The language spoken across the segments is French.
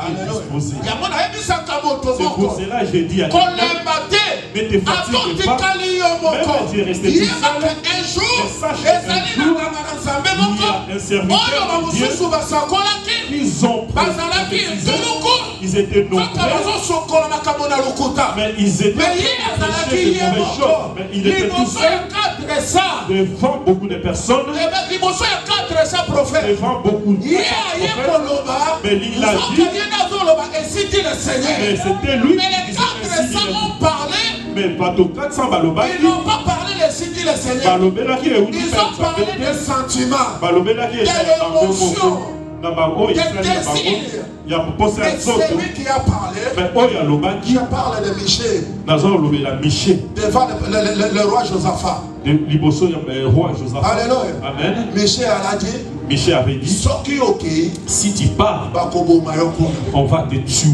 disposé. C'est pour cela que j'ai dit à quelqu'un, ne te fatigue pas, même si tu es resté tout seul, mais sache qu'un jour, il y a un serviteur de Dieu qu'ils ont prophétisé. Ils étaient nombreux, mais ils étaient empêchés de mauvaises choses. Mais il était tout seul devant beaucoup de personnes, devant beaucoup de prophètes. Mais il a dit, mais c'était lui qui disait ainsi. Mais pas tout 400 balobas. Ils n'ont pas parlé les signes du Seigneur. Ils ont parlé des sentiments, des émotions, des désirs. Mais c'est lui qui a parlé. Je parle de Michée. Devant le roi Josaphat. Alléluia. Amen. Michée avait dit, si tu pars, on va te tuer.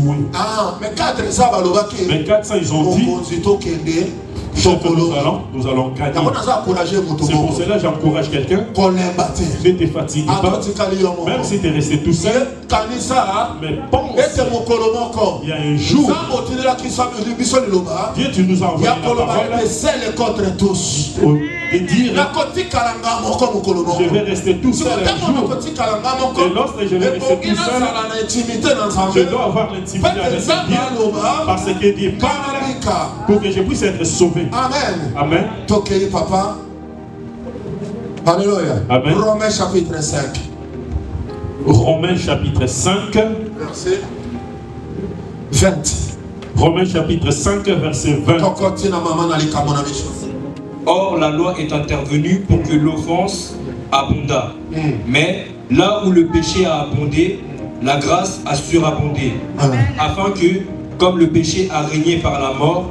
Mais 400 ils ont dit, nous allons gagner. C'est pour cela que j'encourage quelqu'un. Ne te fatigue pas. Même si tu es resté tout seul. Mais pense, il y a un jour, Dieu, tu nous as envoyé la parole de dire, je vais rester tout seul un jour. Et lorsque je vais rester tout seul, je dois avoir l'intimité avec Dieu, parce que Dieu parle pour que je puisse être sauvé. Amen. Amen. Tokei papa. Alléluia. Amen. Romains chapitre 5. Romains chapitre 5. Verset 20. Romains chapitre 5, verset 20. Or, la loi est intervenue pour que l'offense abondât. Mais là où le péché a abondé, la grâce a surabondé. Afin que, comme le péché a régné par la mort,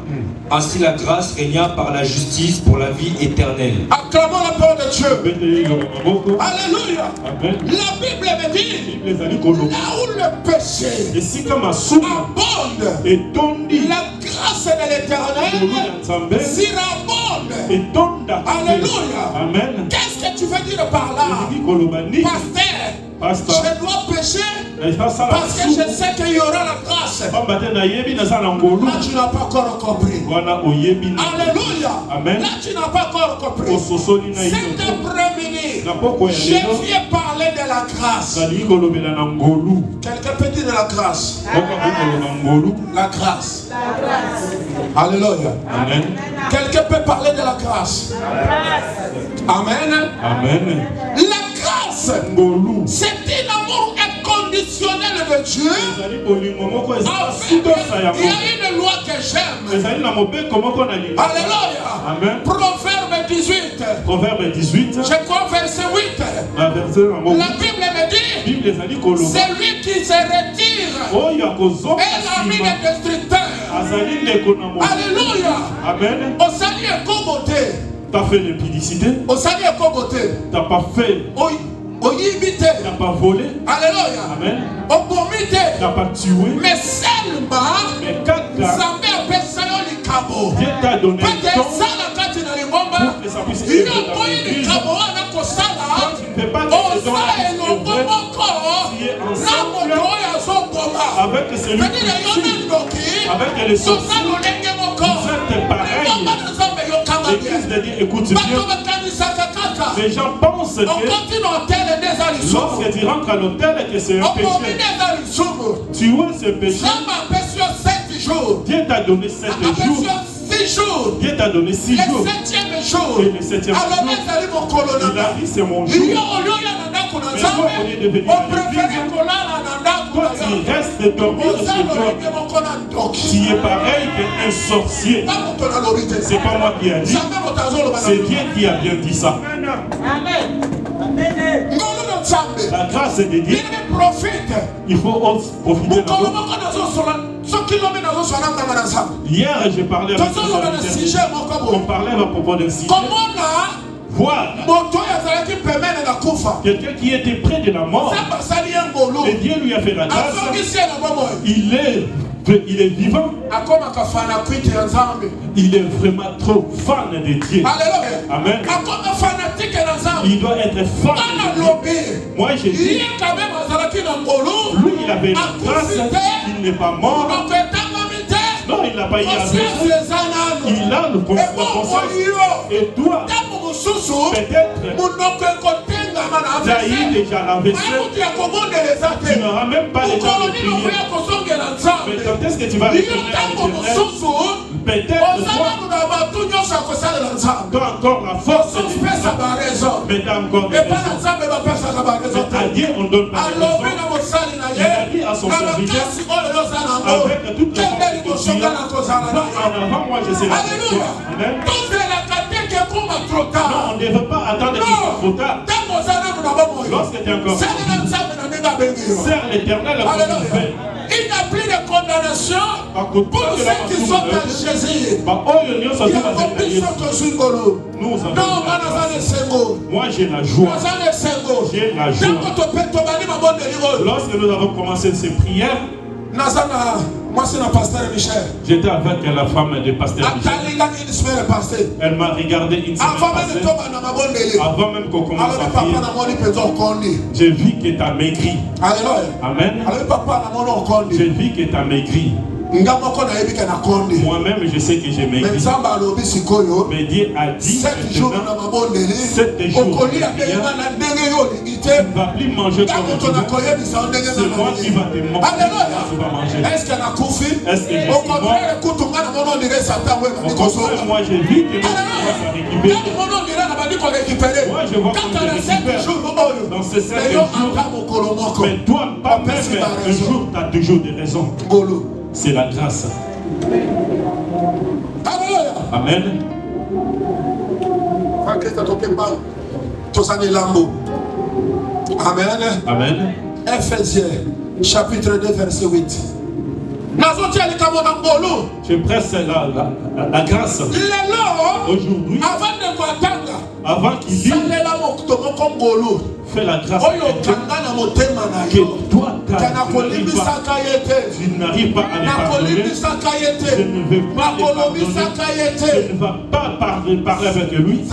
ainsi la grâce régna par la justice pour la vie éternelle. Acclamons la parole de Dieu. Alléluia. Amen. La Bible me dit, là où le péché abonde, la grâce de l'Éternel surabonde. Alléluia. Amen. Qu'est-ce que tu veux dire par là? Pasteur, je dois pécher parce que je sais qu'il y aura la grâce. Là, tu n'as pas encore compris. Alléluia. Amen. Là, tu n'as pas encore compris. Cet après-midi, je viens parler de la grâce. Quelqu'un peut dire de la grâce. La grâce. Alléluia. Amen. Quelqu'un peut parler de la grâce. Amen. Amen. La grâce, c'est un amour inconditionnel de Dieu. Il y a une loi que j'aime. Alléluia. Amen. Proverbe 18. Proverbe 18. Je crois verset 8. La Bible me dit, c'est lui qui se retire et l'ami des destructeurs. Alléluia. Amen. Au salut et commoté. T'as fait l'impudicité. Au salut et commoté. T'as pas fait. T'as pas volé. Alléluia. Amen. T'as pas tué. mais seulement Mais quand Dieu t'a donné le temps pour que ça puisse être dans l'église. Tu ne peux pas que ces dons-là qui est ensemble avec celui qui tue, avec les sorciers. Vous êtes pareil. L'église de Dieu écoute bien. Les gens pensent que lorsque tu rentres à l'hôtel que c'est un péché. Tu vois ce péché. Dieu t'a donné 7 jours. Dieu t'a donné 6 jours. Et le 7e jour, il a dit c'est mon jour. Mais toi, au lieu de venir à l'église, toi tu restes dormir sur toi. Tu es pareil qu'un sorcier. C'est pas moi qui a dit. C'est Dieu qui a bien dit ça. La grâce de Dieu, il faut profiter de hier, j'ai parlé avec on parlait à propos d'un sujet. Voir quelqu'un qui était près de la mort et Dieu lui a fait la grâce. Il est vivant. Il est vraiment trop fan de Dieu. Amen. Il doit être fan de Dieu. Moi j'ai dit, lui il avait une grâce, il n'est pas mort. Non, il n'a pas eu à vivre. Il a le conscience. Et toi, peut-être, tu as eu déjà la vaisselle. Tu n'auras même pas le temps de prier. Mais quand est-ce que tu vas retourner à l'Éternel? Peut-être tu as encore la force de Dieu. Mais tu as encore des raisons. Mais à Dieu, on ne donne pas de raison. Il a dit à son serviteur, avec toute la force que tu as, en avant, moi je sais la victoire. Amen. Non, on ne veut pas attendre qu'il soit trop tard. Lorsque tu es encore serre l'Éternel comme il fait. Il n'y a plus de condamnation pour ceux qui sont en Jésus. Moi j'ai la joie. J'ai la joie. Lorsque nous avons commencé ces prières, moi c'est la pasteur Michel. J'étais avec la femme de pasteur Michel. Elle m'a regardé une semaine passée. Avant même qu'on commence à prier, j'ai vu que tu as maigri. Amen. J'ai vu que tu as maigri. Moi-même, je sais que j'ai maigri. Mais Dieu a dit 7 jours, tu ne vas plus manger comme tu veux. C'est moi qui va te manger. Tu vas manger. Est-ce qu'elle a couffé? Est-ce que je suis mort? Au contraire, moi j'ai vu que je commence à récupérer. Moi je vois comme je récupère dans ces 7 jours. Mais toi, pas même un jour, tu as toujours des raisons. C'est la grâce. Amen. Amen. Amen. Ephésiens, chapitre 2, verset 8. Je presse la grâce. Aujourd'hui, avant qu'il dise, fais la grâce que toi, tu n'arrives pas à les pardonner. Je ne veux pas les pardonner. Je ne vais pas parler avec lui.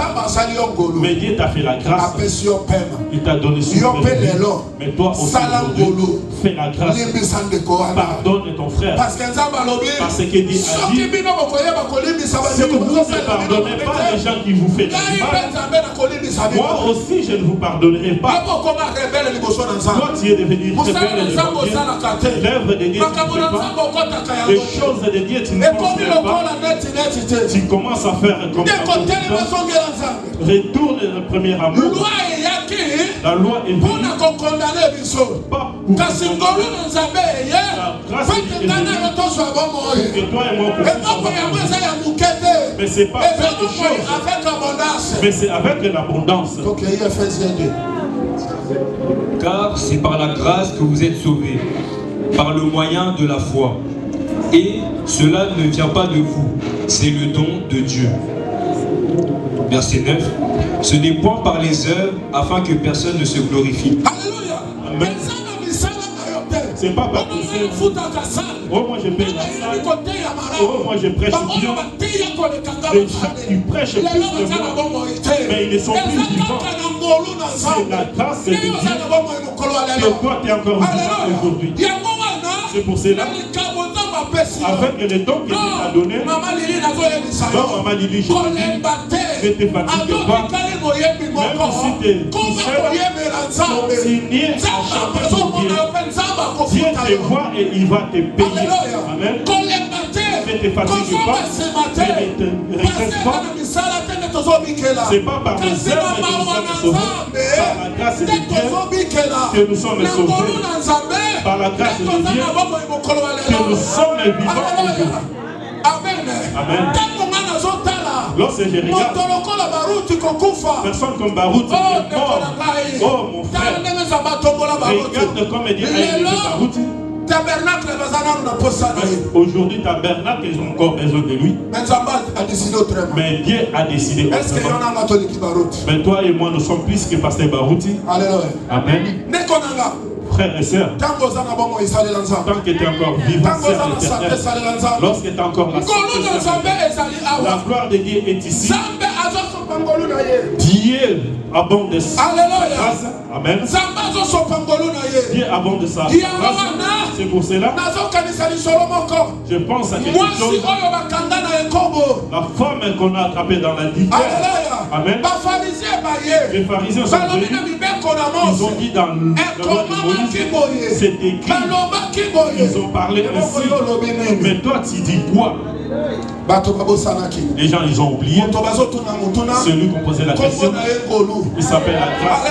Mais Dieu t'a fait la grâce. Il t'a donné son père. Mais toi aussi, fais la grâce. Pardonne ton frère. Parce que Dieu a dit, si vous ne pardonnez pas les gens qui vous font du mal, moi aussi je ne vous pardonnerai pas. Toi tu es devenu rebelle devant Dieu. L'œuvre de Dieu tu ne fais pas. Les choses de Dieu tu ne considères pas. Tu commences à faire comme ça. Retourne le premier amour. La loi est venue pas pour condamner. La grâce est venue que toi et moi puissions. Mais c'est pas faire des choses. Mais c'est avec l'abondance. Car c'est par la grâce que vous êtes sauvés, par le moyen de la foi. Et cela ne vient pas de vous, c'est le don de Dieu. Verset 9. Ce n'est point par les œuvres afin que personne ne se glorifie. Alléluia. Amen. C'est pas parce que oh moi je paye la salle. Oh moi je prêche bien. Les gens qui prêchent plus que moi, mais ils ne sont plus vivants. C'est la grâce de Dieu que toi tu es encore vivant aujourd'hui. C'est pour cela, avec les dons que Dieu t'a donné, donc Maman Lili, je ne te fatigue pas. Même si tu es tout seul, continuez à chanter pour Dieu. Dieu te voit et il va te payer. Amen. Ne te fatigue pas, ne te regrette pas. C'est pas par nos œuvres que nous sommes sauvés, par la grâce de Dieu que nous sommes sauvés, par la grâce de Dieu que nous sommes vivants aujourd'hui. Amen. Lorsque je regarde, personne comme Barout est mort. Oh mon frère, regarde comme Dieu a élevé Barout. Aujourd'hui, tabernacle, ils ont encore besoin de lui. Mais Dieu a décidé autrement. Mais toi et moi, nous sommes plus que pasteur Barouti. Amen. Frères et sœurs, tant que tu es encore vivant, lorsque tu es encore là, la gloire de Dieu est ici. Dieu abonde de sa grâce. Amen. Dieu abonde de sa grâce. C'est pour cela je pense à quelque chose. La femme qu'on a attrapée dans la dîme. Amen. Les pharisiens sont venus. Ils ont dit dans le loi de Moïse, c'est écrit. Ils ont parlé ainsi. Mais toi tu dis quoi? Les gens ils ont oublié. Celui qui posait la question, il s'appelle la grâce.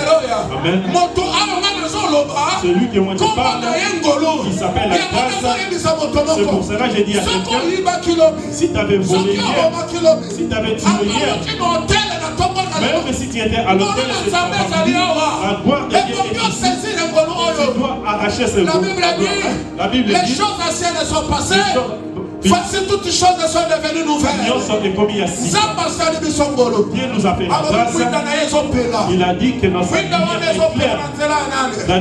Amen. Celui qui moi je parle, il s'appelle la grâce. C'est pour cela que j'ai dit à quelqu'un, si tu avais volé hier, si tu avais tué hier, même si tu étais à l'hôtel, la gloire de Dieu est ici. Tu dois arracher ce vol. La Bible dit, les choses anciennes sont passées. Voici toutes les choses sont devenues nouvelles. Dieu nous a fait la grâce. Il a dit que notre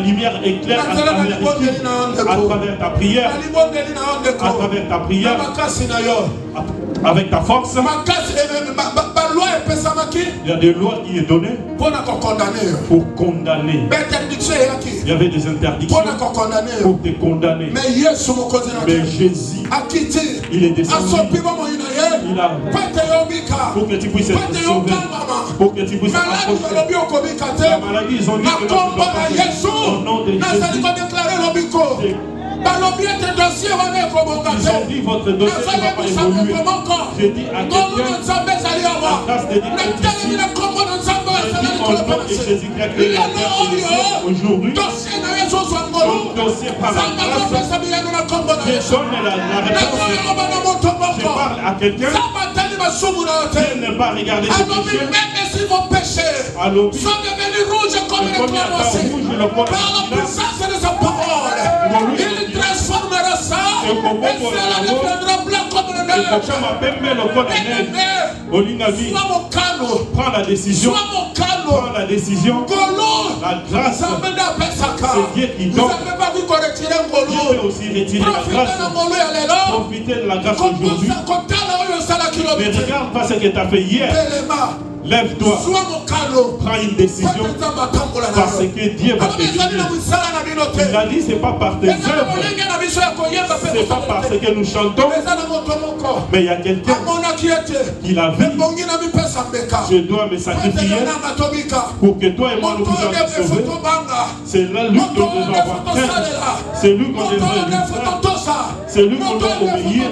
lumière éclaire à travers ta prière, à travers ta prière, avec ta force. Il y a des lois qui sont données pour condamner. Il y avait des interdictions pour te condamner. Mais Jésus, il est descendu. Il a pour que tu puisses être sauvé, pour que tu puisses approcher. La maladie, ils ont dit que au nom de Jésus. Ils ont dit votre dossier ne va pas évoluer. J'ai dit à quelqu'un, la grâce de Dieu est ici. J'ai dit au nom de Jésus qui a créé la terre et le ciel aujourd'hui, ton dossier par la grâce, je donne la réponse. Je parle à quelqu'un qui ne pas regarder ses péchés. Même si vos péchés sont devenus rouges comme les cloches, par la puissance de sa parole, il transformera ça et cela deviendra blanc comme le neige. Bien-aimé, prends la décision. Prends la décision. La grâce, c'est Dieu qui donne. Dieu peut aussi retirer la grâce. Profitez de la grâce aujourd'hui. Mais regarde pas ce que tu as fait hier. Lève-toi, prends une décision parce que Dieu va te bénir. Il a dit, ce n'est pas par tes œuvres, ce n'est pas parce que nous chantons, mais il y a quelqu'un qui l'a vu. Je dois me sacrifier pour que toi et moi nous puissions nous sauver. C'est là lui qu'on devrait avoir crainte, c'est lui qu'on devrait faire, c'est lui qu'on doit obéir,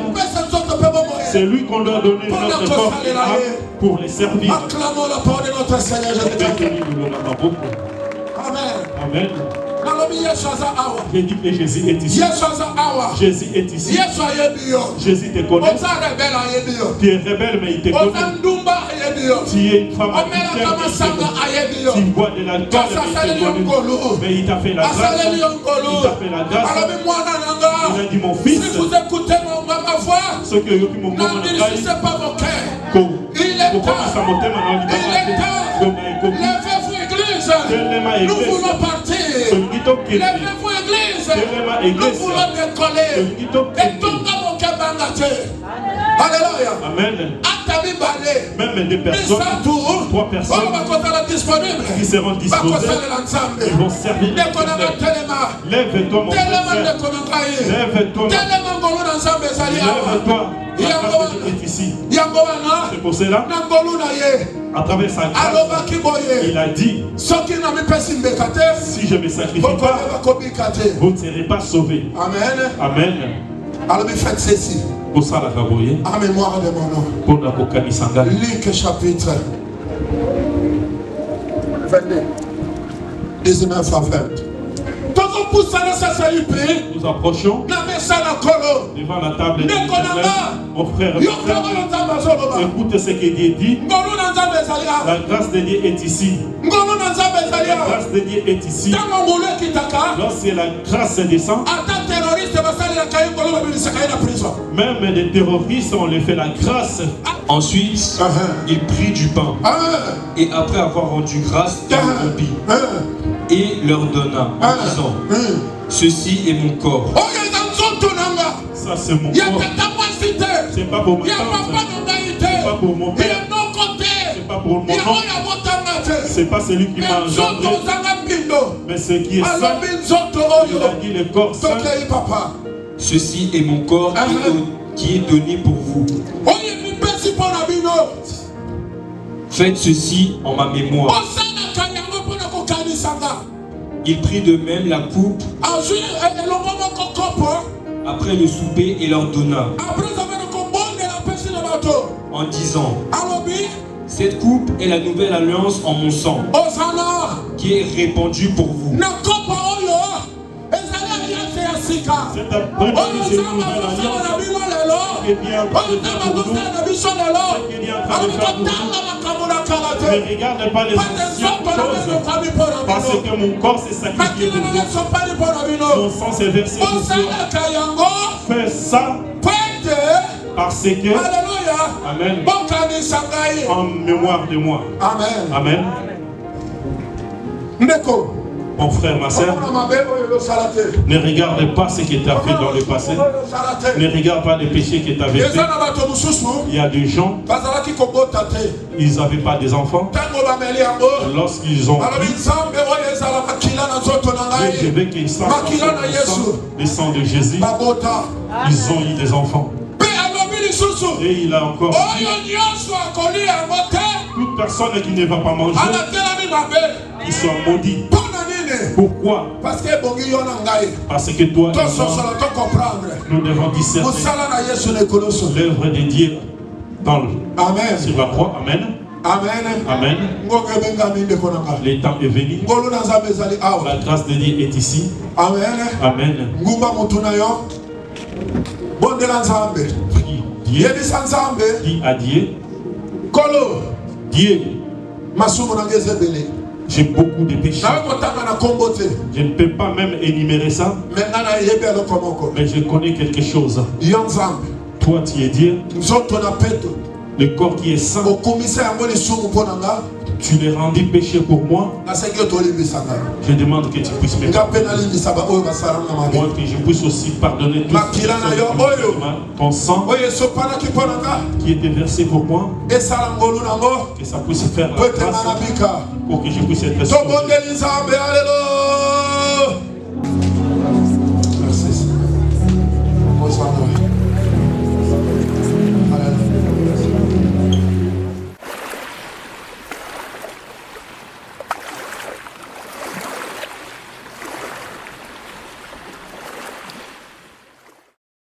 c'est lui qu'on doit donner notre corps et âme pour les servir. Acclamons la parole de notre Seigneur Jésus-Christ. Amen. Amen. J'ai dit que Jésus est ici. Jésus est ici. Jésus te connaît. Tu es rebelle, mais il te connaît. Tu es une femme adultère, tu bois de l'alcool, mais il t'a fait la grâce. Il t'a fait la grâce. Il a dit, mon fils, si vous écoutez ma voix, n'endurcissez pas vos cœurs. Il est temps. Levez-vous, église. Nous voulons partir. Levez-vous, église. Nous voulons décoller. Et tout mon cœur bangate. Alléluia. Amen. Même des personnes, 3 personnes qui seront disposées, ils vont servir. Lève-toi, mon frère. Lève-toi. Lève-toi. La grâce est ici. C'est pour cela, à travers sa grâce, il a dit, si je ne me sacrifie pas, vous ne serez pas sauvés. Amen. Amen. Alors faites ceci. En mémoire de mon nom. Luc chapitre 22, 19 à 20. Nous approchons devant la table de l'Éternel. Mon frère, écoute ce que Dieu dit. La grâce de Dieu est ici. La grâce de Dieu est ici. Lorsque la grâce descend, même des terroristes, on les fait la grâce. Ensuite, il prit du pain. Et après avoir rendu grâce, il le rompit. Et leur donna en disant, ceci est mon corps. Ça c'est mon corps. C'est pas pour ma tante, c'est pas pour mon père, c'est C'est pas pour mon nom. C'est pas celui qui m'a engendré. Mais ce qui est saint, il a dit le corps saint. Ceci est mon corps qui est donné pour vous. Faites ceci en ma mémoire. Il prit de même la coupe après le souper et leur donna, en disant: cette coupe est la nouvelle alliance en mon sang, qui est répandue pour vous. Cette après-midi, c'est une nouvelle alliance qui est bien en train de faire pour nous. Ce qu'il est en train de faire pour nous. Ne regarde pas les anciennes choses, parce que mon corps s'est sacrifié pour vous. Mon sang s'est versé pour vous. Fais ça parce que, amen, en mémoire de moi. Amen. Mon frère, ma soeur, ne regarde pas ce que tu as fait dans le passé. Ne regarde pas les péchés que tu avais fait. Il y a des gens, ils n'avaient pas des enfants. Lorsqu'ils ont vu, je veux qu'ils sentent le sang de Jésus, ils ont eu des enfants. Et il a encore dit, toute personne qui ne va pas manger, ils sont maudits. Pourquoi? Parce que toi et moi, nous devons discerner l'œuvre de Dieu dans sur la croix. Amen. Amen. Le temps est venu. La grâce de Dieu est ici. Amen. Prie Dieu. Dis à Dieu. Dieu. J'ai beaucoup de péchés. Je ne peux pas même énumérer ça. Mais je connais quelque chose. Toi, tu es Dieu. Le corps qui est saint. Tu l'as rendu péché pour moi. Je demande que tu puisses me pardonner. Moi, que je puisse aussi pardonner tout ton sang qui était versé pour moi. Que ça puisse faire la grâce pour que je puisse être sauvé.